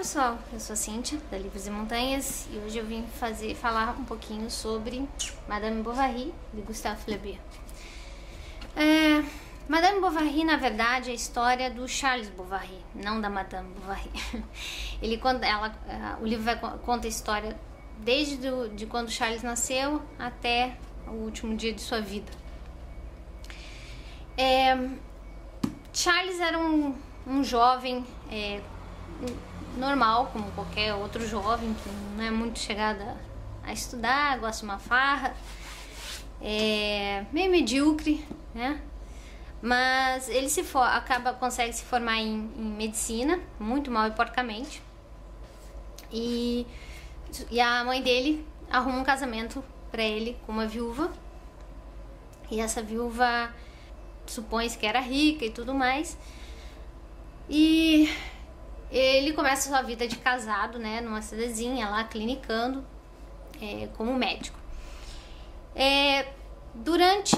pessoal, eu sou a Cíntia, da Livros e Montanhas, e hoje eu vim falar um pouquinho sobre Madame Bovary, de Gustave Flaubert. Madame Bovary, na verdade, é a história do Charles Bovary, não da Madame Bovary. O livro conta a história desde de quando Charles nasceu até o último dia de sua vida. Charles era um jovem normal, como qualquer outro jovem, que não é muito chegado a estudar, gosta de uma farra, meio medíocre, né? Mas ele consegue se formar em medicina, muito mal e porcamente, e a mãe dele arruma um casamento para ele com uma viúva, e essa viúva supõe-se que era rica e tudo mais, e ele começa a sua vida de casado, né, numa cidadezinha lá, clinicando como médico. Durante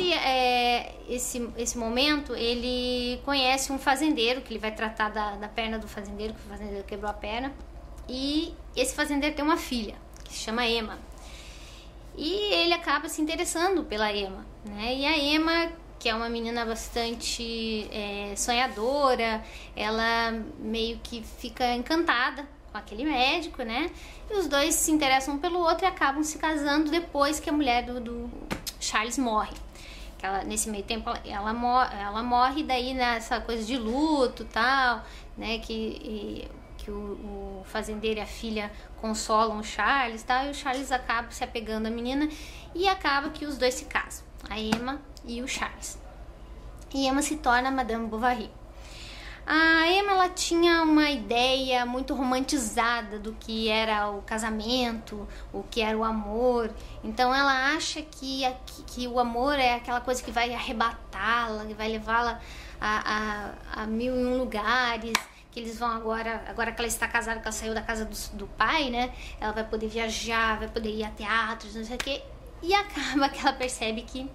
esse momento, ele conhece um fazendeiro, que ele vai tratar da perna do fazendeiro, que o fazendeiro quebrou a perna, e esse fazendeiro tem uma filha, que se chama Emma, e ele acaba se interessando pela Emma, né, e a Emma, que é uma menina bastante sonhadora, ela meio que fica encantada com aquele médico, né? E os dois se interessam um pelo outro e acabam se casando depois que a mulher do Charles morre. Nesse meio tempo ela morre, daí nessa coisa de luto e tal, né? Que o fazendeiro e a filha consolam o Charles e tal, e o Charles acaba se apegando à menina e acaba que os dois se casam, a Emma e o Charles. E Emma se torna Madame Bovary. A Emma, ela tinha uma ideia muito romantizada do que era o casamento, o que era o amor. Então ela acha que o amor é aquela coisa que vai arrebatá-la, que vai levá-la a mil e um lugares, que eles vão agora que ela está casada, que ela saiu da casa do pai, né? Ela vai poder viajar, vai poder ir a teatros, não sei o quê. E acaba que ela percebe que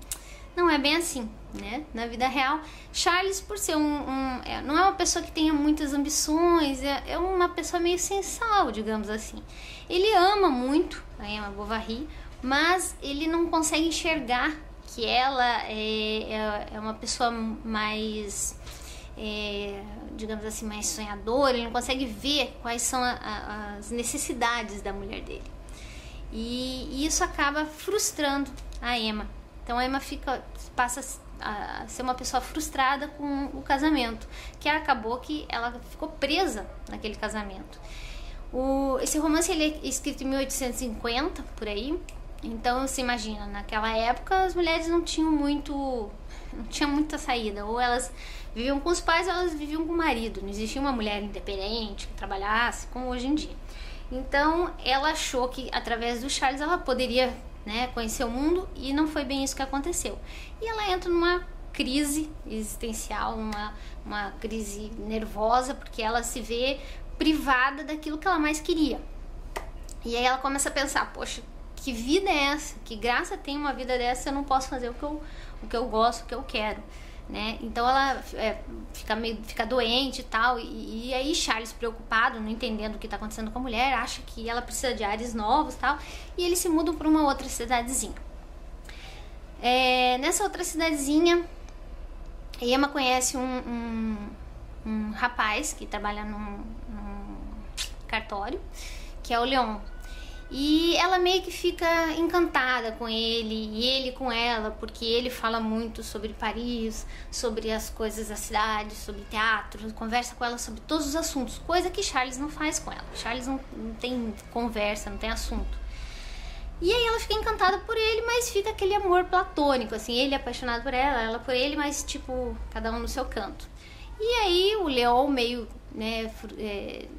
não é bem assim, né? Na vida real, Charles, por ser não é uma pessoa que tenha muitas ambições, é uma pessoa meio sem sal, digamos assim. Ele ama muito a Emma Bovary, mas ele não consegue enxergar que ela é uma pessoa mais, digamos assim, mais sonhadora. Ele não consegue ver quais são as necessidades da mulher dele. E isso acaba frustrando a Emma. Então a Emma passa a ser uma pessoa frustrada com o casamento, que acabou que ela ficou presa naquele casamento. Esse romance ele é escrito em 1850, por aí. Então você imagina, naquela época as mulheres não tinham muita saída, ou elas viviam com os pais ou elas viviam com o marido. Não existia uma mulher independente que trabalhasse como hoje em dia. Então ela achou que através do Charles ela poderia, né, conhecer o mundo, e não foi bem isso que aconteceu. E ela entra numa crise existencial, uma crise nervosa, porque ela se vê privada daquilo que ela mais queria. E aí ela começa a pensar, poxa, que vida é essa? Que graça tem uma vida dessa se eu não posso fazer o que eu gosto, o que eu quero, né? Então ela fica doente e tal, e aí Charles, preocupado, não entendendo o que está acontecendo com a mulher, acha que ela precisa de ares novos e tal, e eles se mudam para uma outra cidadezinha. Nessa outra cidadezinha, Emma conhece um rapaz que trabalha num cartório, que é o Leon. E ela meio que fica encantada com ele, e ele com ela, porque ele fala muito sobre Paris, sobre as coisas da cidade, sobre teatro, conversa com ela sobre todos os assuntos, coisa que Charles não faz com ela. Charles não tem conversa, não tem assunto. E aí ela fica encantada por ele, mas fica aquele amor platônico, assim, ele é apaixonado por ela por ele, mas tipo, cada um no seu canto. E aí o Leon, meio, né,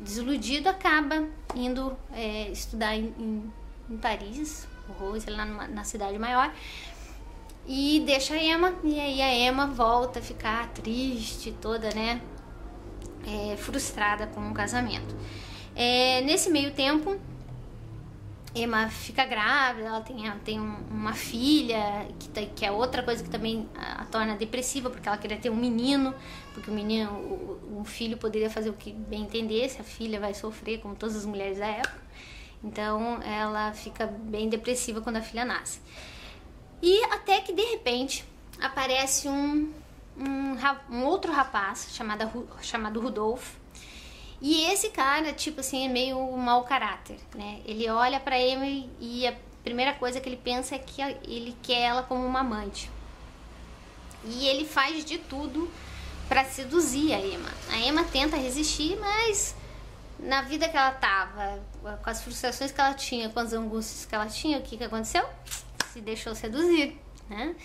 desiludido, acaba indo estudar em Paris, lá na cidade maior, e deixa a Emma, e aí a Emma volta a ficar triste, toda, né, frustrada com o casamento. Nesse meio tempo, Emma fica grávida, ela tem uma filha, que é outra coisa que também a torna depressiva, porque ela queria ter um menino, porque o filho poderia fazer o que bem entendesse, a filha vai sofrer, como todas as mulheres da época. Então ela fica bem depressiva quando a filha nasce. E até que de repente aparece um outro rapaz chamado Rudolf. E esse cara, tipo assim, é meio mau caráter, né? Ele olha pra Emma e a primeira coisa que ele pensa é que ele quer ela como uma amante. E ele faz de tudo pra seduzir a Emma. A Emma tenta resistir, mas na vida que ela tava, com as frustrações que ela tinha, com as angústias que ela tinha, o que aconteceu? Se deixou seduzir, né?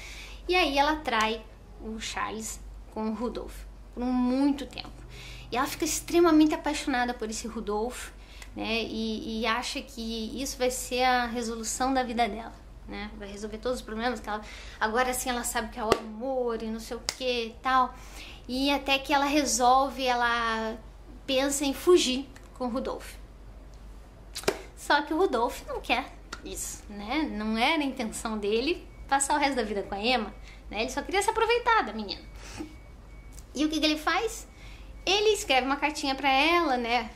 E aí ela trai o Charles com o Rudolf por muito tempo. E ela fica extremamente apaixonada por esse Rudolf, né? E acha que isso vai ser a resolução da vida dela, né? Vai resolver todos os problemas que ela... Agora sim ela sabe que é o amor e não sei o que e tal. E até que ela resolve, ela pensa em fugir com o Rudolf. Só que o Rudolf não quer isso, né? Não era a intenção dele passar o resto da vida com a Emma, né? Ele só queria se aproveitar da menina. E o que ele faz? Ele escreve uma cartinha pra ela, né?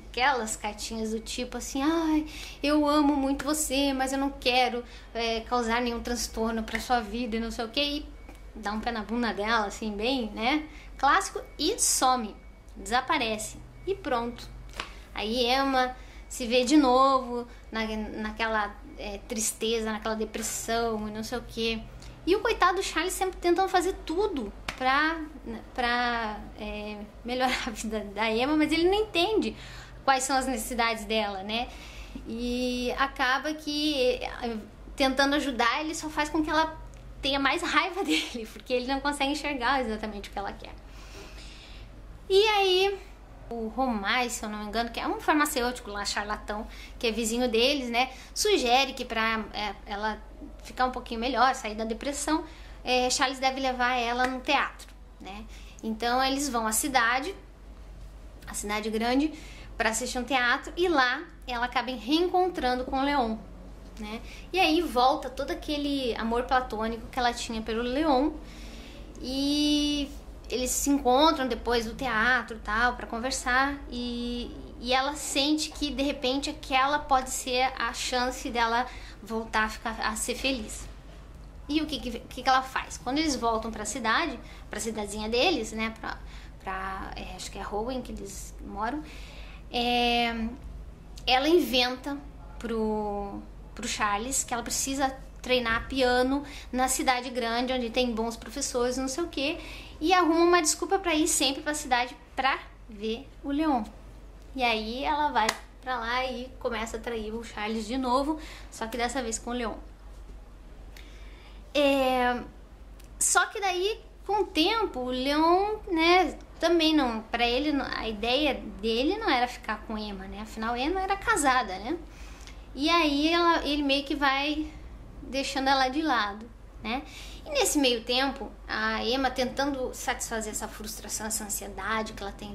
Aquelas cartinhas do tipo assim, ai, eu amo muito você, mas eu não quero causar nenhum transtorno pra sua vida e não sei o que. E dá um pé na bunda dela, assim, bem, né? Clássico, e some, desaparece. E pronto. Aí Emma se vê de novo naquela tristeza, naquela depressão e não sei o que. E o coitado do Charles sempre tentando fazer tudo pra melhorar a vida da Emma, mas ele não entende quais são as necessidades dela, né? E acaba que, tentando ajudar, ele só faz com que ela tenha mais raiva dele, porque ele não consegue enxergar exatamente o que ela quer. E aí, o Romais, se eu não me engano, que é um farmacêutico lá, charlatão, que é vizinho deles, né? Sugere que pra ela ficar um pouquinho melhor, sair da depressão, Charles deve levar ela no teatro, né? Então eles vão à cidade, a cidade grande, para assistir um teatro, e lá ela acaba reencontrando com o Leon, né? E aí volta todo aquele amor platônico que ela tinha pelo Leon, e eles se encontram depois do teatro e tal, para conversar, e ela sente que de repente aquela pode ser a chance dela voltar a ser feliz. E o que ela faz? Quando eles voltam pra cidade, pra cidadezinha deles, né? Acho que é Rowan que eles moram. Ela inventa pro Charles que ela precisa treinar piano na cidade grande, onde tem bons professores, não sei o que. E arruma uma desculpa pra ir sempre pra cidade pra ver o Leon. E aí ela vai pra lá e começa a trair o Charles de novo, só que dessa vez com o Leon. Só que daí, com o tempo, o Leon, né, também não, pra ele, a ideia dele não era ficar com Emma, né, afinal Emma era casada, né, e aí ele meio que vai deixando ela de lado, né, e nesse meio tempo, a Emma tentando satisfazer essa frustração, essa ansiedade que ela tem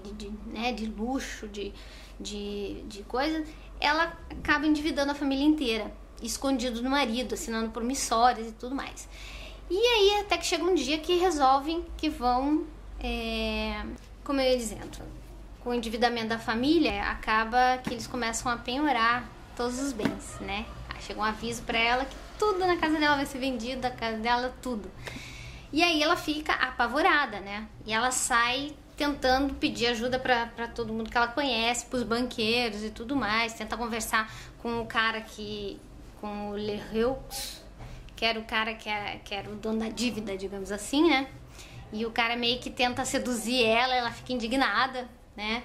de luxo, de coisa, ela acaba endividando a família inteira, escondido do marido, assinando promissórias e tudo mais. E aí até que chega um dia que resolvem que vão, como eu ia dizendo, com o endividamento da família, acaba que eles começam a penhorar todos os bens, né? Aí chega um aviso pra ela que tudo na casa dela vai ser vendido, da casa dela, tudo. E aí ela fica apavorada, né? E ela sai tentando pedir ajuda pra todo mundo que ela conhece, pros banqueiros e tudo mais, tenta conversar com o cara com o Leheux, que era o cara que era o dono da dívida, digamos assim, né? E o cara meio que tenta seduzir ela fica indignada, né?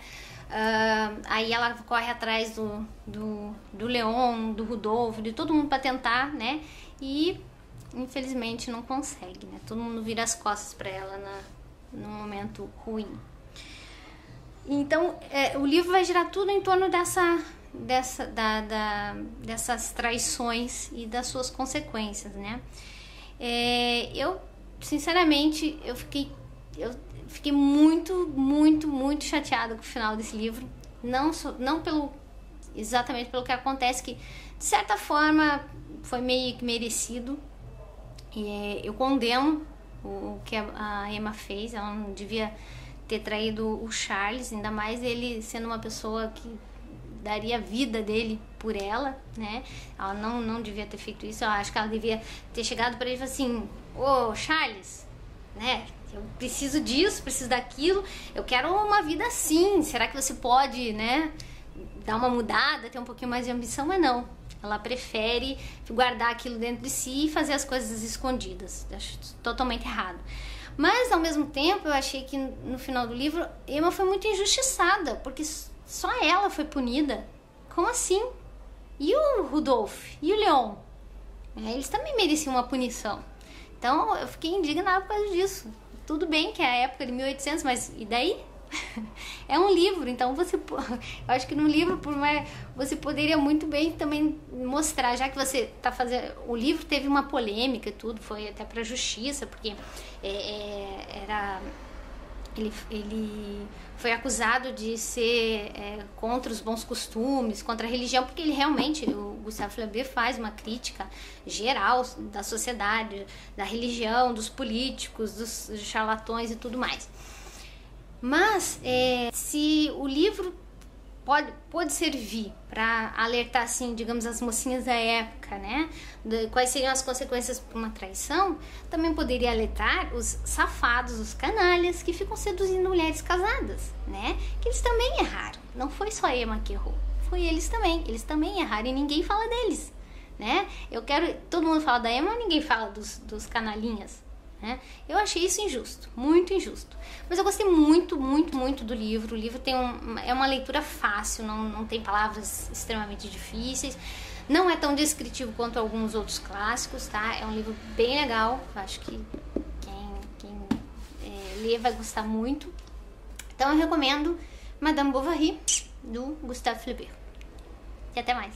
Aí ela corre atrás do Leon, do Rudolf, de todo mundo pra tentar, né? E infelizmente não consegue, né? Todo mundo vira as costas pra ela num momento ruim. Então, o livro vai girar tudo em torno dessas traições e das suas consequências, né? Eu, sinceramente, eu fiquei muito, muito, muito chateada com o final desse livro. Não exatamente pelo que acontece, que de certa forma, foi meio que merecido. E eu condeno o que a Emma fez. Ela não devia ter traído o Charles, ainda mais ele sendo uma pessoa que daria a vida dele por ela, né? Ela não devia ter feito isso. Eu acho que ela devia ter chegado para ele e falado assim: ô Charles, né? Eu preciso disso, preciso daquilo, eu quero uma vida assim. Será que você pode, né, dar uma mudada, ter um pouquinho mais de ambição? Mas não. Ela prefere guardar aquilo dentro de si e fazer as coisas escondidas. Eu acho totalmente errado. Mas, ao mesmo tempo, eu achei que no final do livro, Emma foi muito injustiçada, porque só ela foi punida. Como assim? E o Rudolf? E o Leon? Eles também mereciam uma punição. Então, eu fiquei indignada por causa disso. Tudo bem que é a época de 1800, mas e daí? É um livro, então eu acho que no livro, por mais, você poderia muito bem também mostrar, já que você tá fazendo, o livro teve uma polêmica e tudo, foi até pra justiça, porque ele foi acusado de ser contra os bons costumes, contra a religião, porque ele realmente, o Gustave Flaubert faz uma crítica geral da sociedade, da religião, dos políticos, dos charlatões e tudo mais. Mas, se o livro pode servir para alertar, assim, digamos, as mocinhas da época, né, de quais seriam as consequências por uma traição, também poderia alertar os safados, os canalhas que ficam seduzindo mulheres casadas, né, que eles também erraram. Não foi só a Emma que errou, foi eles também erraram e ninguém fala deles, né. Todo mundo fala da Emma, ninguém fala dos canalinhas. Eu achei isso injusto, muito injusto. Mas eu gostei muito, muito, muito do livro. O livro é uma leitura fácil, não tem palavras extremamente difíceis. Não é tão descritivo quanto alguns outros clássicos, tá? É um livro bem legal. Eu acho que quem lê vai gostar muito. Então eu recomendo Madame Bovary, do Gustave Flaubert. E até mais.